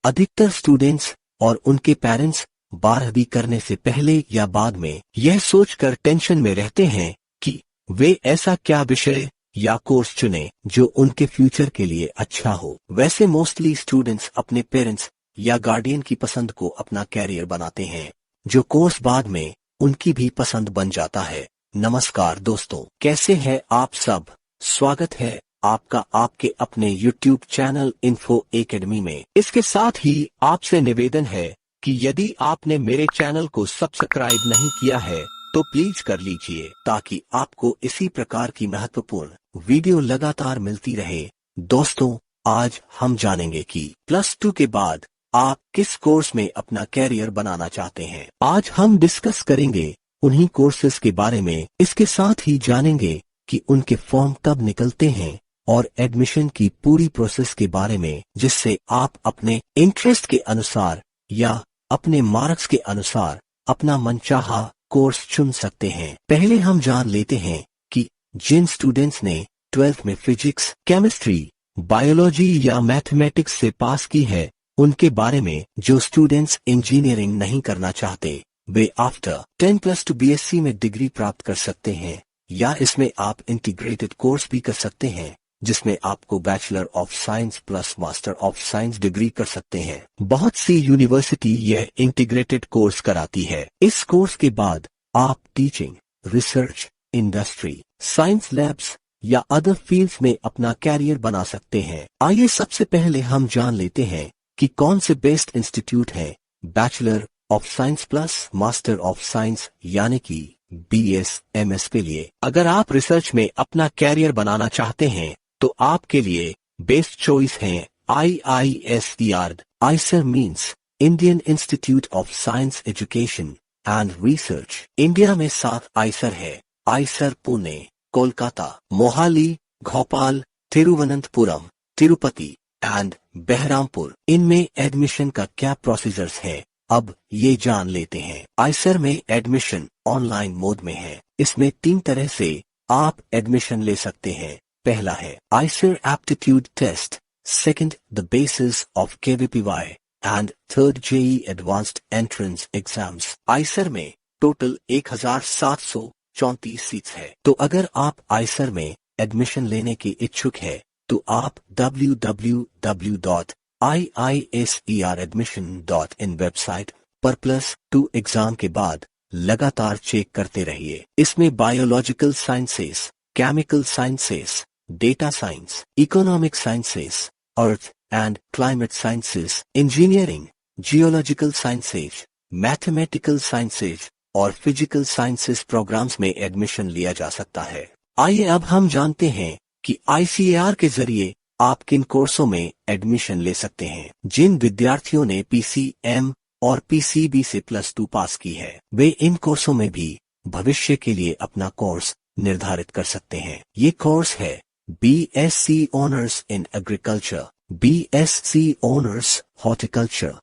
अधिकतर स्टूडेंट्स और उनके पेरेंट्स 12वीं करने से पहले या बाद में यह सोचकर टेंशन में रहते हैं कि वे ऐसा क्या विषय या कोर्स चुने जो उनके फ्यूचर के लिए अच्छा हो। वैसे मोस्टली स्टूडेंट्स अपने पेरेंट्स या गार्डियन की पसंद को अपना कैरियर बनाते हैं, जो कोर्स बाद में उनकी भी पसंद बन जाता है। नमस्कार दोस्तों, कैसे हैं आप सब। स्वागत है आपका आपके अपने YouTube चैनल इन्फो एकेडमी में। इसके साथ ही आपसे निवेदन है कि यदि आपने मेरे चैनल को सब्सक्राइब नहीं किया है तो प्लीज कर लीजिए, ताकि आपको इसी प्रकार की महत्वपूर्ण वीडियो लगातार मिलती रहे। दोस्तों, आज हम जानेंगे कि +2 के बाद आप किस कोर्स में अपना कैरियर बनाना चाहते हैं। आज हम डिस्कस करेंगे उन्हीं कोर्सेज के बारे में। इसके साथ ही जानेंगे कि उनके फॉर्म कब निकलते हैं और एडमिशन की पूरी प्रोसेस के बारे में, जिससे आप अपने इंटरेस्ट के अनुसार या अपने मार्क्स के अनुसार अपना मनचाहा कोर्स चुन सकते हैं। पहले हम जान लेते हैं कि जिन स्टूडेंट्स ने 12th में फिजिक्स, केमिस्ट्री, बायोलॉजी या मैथमेटिक्स से पास की है उनके बारे में। जो स्टूडेंट्स इंजीनियरिंग नहीं करना चाहते वे आफ्टर 10+2 BSc में डिग्री प्राप्त कर सकते हैं, या इसमें आप इंटीग्रेटेड कोर्स भी कर सकते हैं जिसमें आपको bachelor of science plus master of science degree कर सकते हैं। बहुत सी यूनिवर्सिटी यह इंटीग्रेटेड कोर्स कराती है। इस कोर्स के बाद आप teaching, research, industry, science labs या अदर फील्ड्स में अपना कैरियर बना सकते हैं। आइए सबसे पहले हम जान लेते हैं कि कौन से बेस्ट इंस्टीट्यूट हैं bachelor of science plus master of science यानी कि BS/MS के लिए। अगर आप रिसर्च में अपना कैरियर बनाना चाहते हैं तो आपके लिए बेस्ट चॉइस है IISER। IISER means Indian Institute of Science Education and Research. India में 7 IISER है। IISER Pune, Kolkata, Mohali, Bhopal, Thiruvananthapuram, Tirupati and Berhampur. इनमें एडमिशन का क्या प्रोसीजर्स है, अब ये जान लेते हैं। IISER में एडमिशन ऑनलाइन मोड में है। इसमें 3 तरह से आप एडमिशन ले सकते हैं। पहला है IISER aptitude test, second the basis of KVPY and third JEE advanced entrance exams. IISER में टोटल 1734 सीट्स है। तो अगर आप IISER में एडमिशन लेने के इच्छुक है तो आप www.iiseradmission.in वेबसाइट पर +2 एग्जाम के बाद लगातार चेक करते रहिए। इसमें biological sciences, chemical sciences, data science, economic sciences, earth and climate sciences, engineering, geological sciences, mathematical sciences और फिजिकल साइंसेस प्रोग्राम्स में एडमिशन लिया जा सकता है। आइए अब हम जानते हैं कि ICAR के जरिए आप किन कोर्सों में एडमिशन ले सकते हैं। जिन विद्यार्थियों ने PCM और PCB से +2 पास की है वे इन कोर्सों में भी भविष्य के लिए अपना कोर्स निर्धारित कर सकते हैं। ये कोर्स है BSc honours in agriculture, BSc honours horticulture,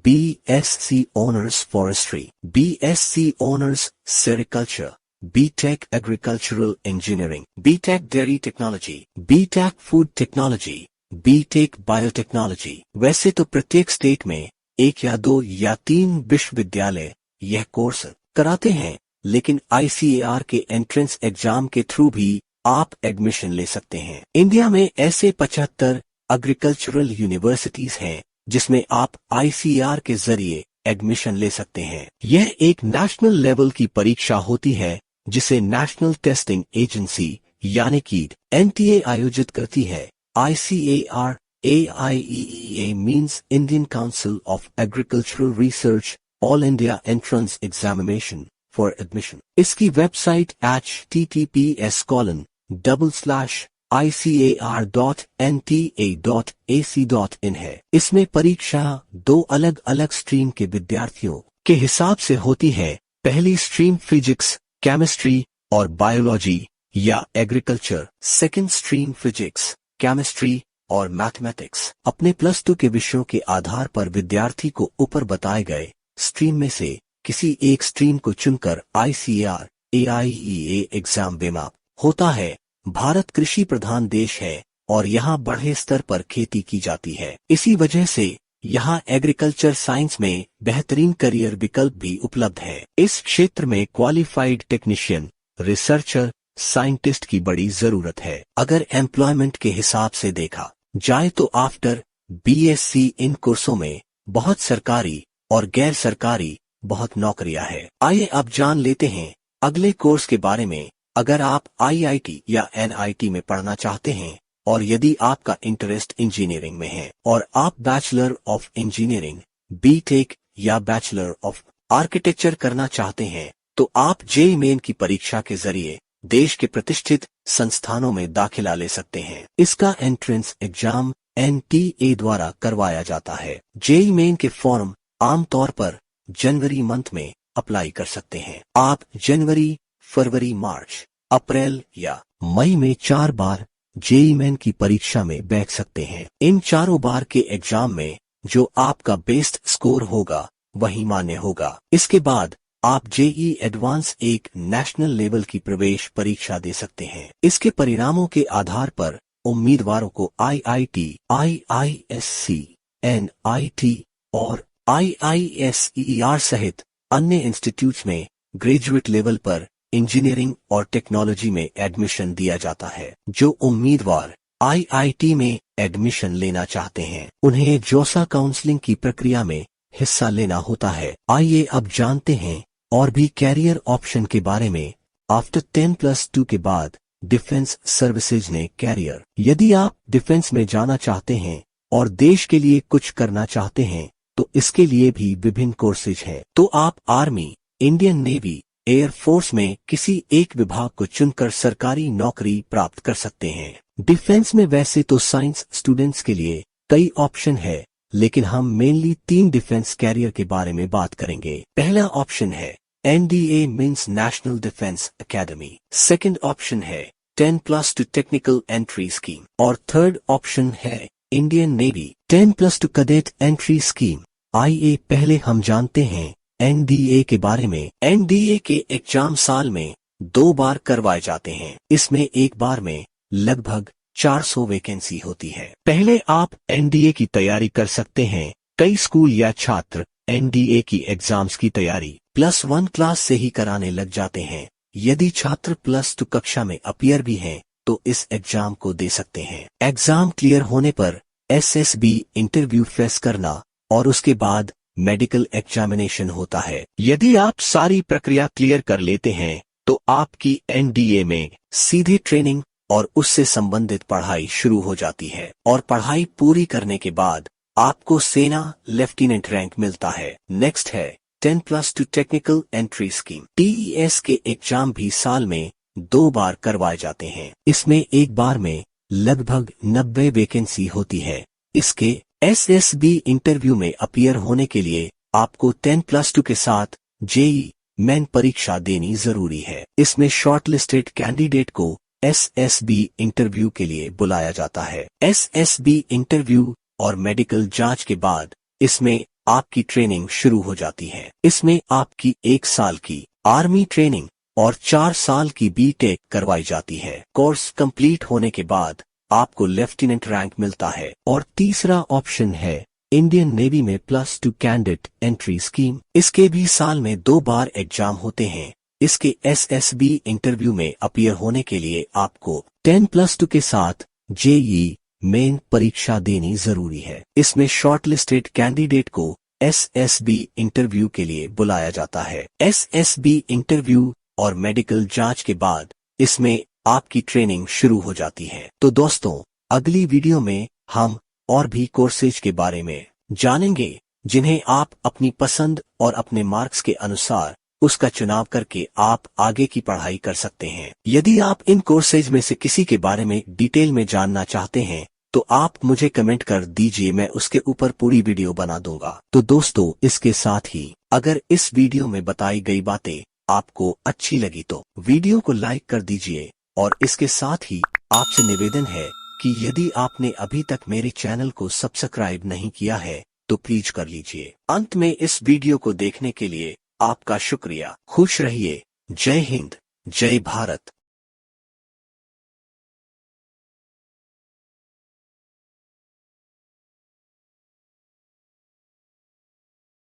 BSc honours forestry, BSc honours sericulture, BTech agricultural engineering, BTech dairy technology, BTech food technology, BTech biotechnology. वैसे तो प्रत्येक स्टेट में 1 या 2 या 3 विश्वविद्यालय यह कोर्स कराते हैं, लेकिन ICAR के एंट्रेंस एग्जाम के थ्रू भी आप एडमिशन ले सकते हैं। इंडिया में ऐसे 75 एग्रीकल्चरल यूनिवर्सिटीज हैं जिसमें आप ICAR के जरिए एडमिशन ले सकते हैं। यह एक नेशनल लेवल की परीक्षा होती है जिसे नेशनल टेस्टिंग एजेंसी यानी कि NTA आयोजित करती है। ICAR AIEEA means Indian council of agricultural research all India entrance examination for admission. इसकी वेबसाइट https://icar.nta.ac.in है। इसमें परीक्षा 2 अलग अलग स्ट्रीम के विद्यार्थियों के हिसाब से होती है। पहली स्ट्रीम फिजिक्स, केमिस्ट्री और बायोलॉजी या agriculture, second stream physics, chemistry और मैथमेटिक्स। अपने +2 के विषयों के आधार पर विद्यार्थी को ऊपर बताए गए स्ट्रीम में से किसी एक स्ट्रीम को चुनकर ICAR AIEA एग्जाम देना होता है। भारत कृषि प्रधान देश है और यहाँ बड़े स्तर पर खेती की जाती है। इसी वजह से यहाँ एग्रीकल्चर साइंस में बेहतरीन करियर विकल्प भी उपलब्ध है। इस क्षेत्र में क्वालिफाइड टेक्नीशियन, रिसर्चर, साइंटिस्ट की बड़ी जरूरत है। अगर एम्प्लॉयमेंट के हिसाब से देखा जाए तो आफ्टर बीएससी इन कोर्सों में बहुत सरकारी और गैर सरकारी बहुत नौकरियां हैं। आइए अब जान लेते हैं अगले कोर्स के बारे में। अगर आप आईआईटी या एनआईटी में पढ़ना चाहते हैं और यदि आपका इंटरेस्ट इंजीनियरिंग में है और आप बैचलर ऑफ इंजीनियरिंग, बीटेक या बैचलर ऑफ आर्किटेक्चर करना चाहते हैं तो आप जेईई मेन की परीक्षा के जरिए देश के प्रतिष्ठित संस्थानों में दाखिला ले सकते हैं। इसका एंट्रेंस एग्जाम एनटीए द्वारा करवाया जाता है। जेईई मेन के फॉर्म आमतौर पर जनवरी मंथ में अप्लाई कर सकते हैं। आप जनवरी, फरवरी, मार्च, अप्रैल या मई में 4 बार जेईई मेन की परीक्षा में बैठ सकते हैं। इन चारों बार के एग्जाम में जो आपका बेस्ट स्कोर होगा वही मान्य होगा। इसके बाद आप जेईई एडवांस एक नेशनल लेवल की प्रवेश परीक्षा दे सकते हैं। इसके परिणामों के आधार पर उम्मीदवारों को आईआईटी, आईआईएससी, एनआईटी और आईआईएसईआर सहित अन्य इंस्टीट्यूट्स में ग्रेजुएट लेवल पर इंजीनियरिंग और टेक्नोलॉजी में एडमिशन दिया जाता है। जो उम्मीदवार आईआईटी में एडमिशन लेना चाहते हैं उन्हें जोसा काउंसलिंग की प्रक्रिया में हिस्सा लेना होता है। आइए अब जानते हैं और भी कैरियर ऑप्शन के बारे में। आफ्टर 10+2 के बाद डिफेंस सर्विसेज ने कैरियर। यदि आप डिफेंस में जाना चाहते हैं और देश के लिए कुछ करना चाहते हैं तो इसके लिए भी विभिन्न कोर्सेज हैं। तो आप आर्मी, इंडियन नेवी, एयरफोर्स में किसी एक विभाग को चुनकर सरकारी नौकरी प्राप्त कर सकते हैं। डिफेंस में वैसे तो साइंस स्टूडेंट्स के लिए कई ऑप्शन है, लेकिन हम मेनली 3 डिफेंस कैरियर के बारे में बात करेंगे। पहला ऑप्शन है NDA means national defence academy. Second option है 10+2 टेक्निकल एंट्री स्कीम और थर्ड ऑप्शन है Indian navy 10+2 cadet entry scheme. आइए पहले हम जानते हैं एनडीए के बारे में। एनडीए के एग्जाम साल में 2 बार करवाए जाते हैं। इसमें एक बार में लगभग 400 वैकेंसी होती है। पहले आप एनडीए की तैयारी कर सकते हैं। कई स्कूल या छात्र एनडीए की एग्जाम्स की तैयारी +1 क्लास से ही कराने लग जाते हैं। यदि छात्र +2 कक्षा में अपीयर भी हैं तो इस एग्जाम को दे सकते हैं। एग्जाम क्लियर होने पर एसएसबी इंटरव्यू फेस करना और उसके बाद मेडिकल एग्जामिनेशन होता है। यदि आप सारी प्रक्रिया क्लियर कर लेते हैं तो आपकी एनडीए में सीधे ट्रेनिंग और उससे संबंधित पढ़ाई शुरू हो जाती है और पढ़ाई पूरी करने के बाद आपको सेना लेफ्टिनेंट रैंक मिलता है। नेक्स्ट है 10+2 टेक्निकल एंट्री स्कीम। टीईएस के एग्जाम भी साल में 2 बार करवाए जाते हैं। इसमें एक बार में लगभग 90 वैकेंसी होती है। इसके एसएसबी इंटरव्यू में अपीयर होने के लिए आपको 10+2 के साथ जेईई मेन परीक्षा देनी जरूरी है। इसमें शॉर्टलिस्टेड कैंडिडेट को एसएसबी इंटरव्यू के लिए बुलाया जाता है। एसएसबी इंटरव्यू और मेडिकल जांच के बाद इसमें आपकी ट्रेनिंग शुरू हो जाती है। इसमें आपकी 1 साल की आर्मी ट्रेनिंग और 4 साल की बीटेक करवाई जाती है। कोर्स कंप्लीट होने के बाद आपको लेफ्टिनेंट रैंक मिलता है। और तीसरा ऑप्शन है इंडियन नेवी में +2 कैडेट एंट्री स्कीम। इसके भी साल में 2 बार एग्जाम होते हैं। इसके एसएसबी इंटरव्यू में अपीयर होने के लिए आपको 10+2 के साथ जेईई मेन परीक्षा देनी जरूरी है। इसमें शॉर्टलिस्टेड कैंडिडेट को एसएसबी इंटरव्यू के लिए बुलाया जाता है। एसएसबी इंटरव्यू और मेडिकल जांच के बाद इसमें आपकी ट्रेनिंग शुरू हो जाती है। तो दोस्तों, अगली वीडियो में हम और भी कोर्सेज के बारे में जानेंगे जिन्हें आप अपनी पसंद और अपने मार्क्स के अनुसार उसका चुनाव करके आप आगे की पढ़ाई कर सकते हैं। यदि आप इन कोर्सेज में से किसी के बारे में डिटेल में जानना चाहते हैं तो आप मुझे कमेंट कर दीजिए, मैं उसके ऊपर पूरी वीडियो बना दूंगा। तो दोस्तों, इसके साथ ही अगर इस वीडियो में बताई गई बातें आपको अच्छी लगी तो वीडियो को लाइक कर दीजिए और इसके साथ ही आपसे निवेदन है कि यदि आपने अभी तक मेरे चैनल को सब्सक्राइब नहीं किया है तो प्लीज कर लीजिए। अंत में इस वीडियो को देखने के लिए आपका शुक्रिया। खुश रहिए। जय हिंद, जय भारत।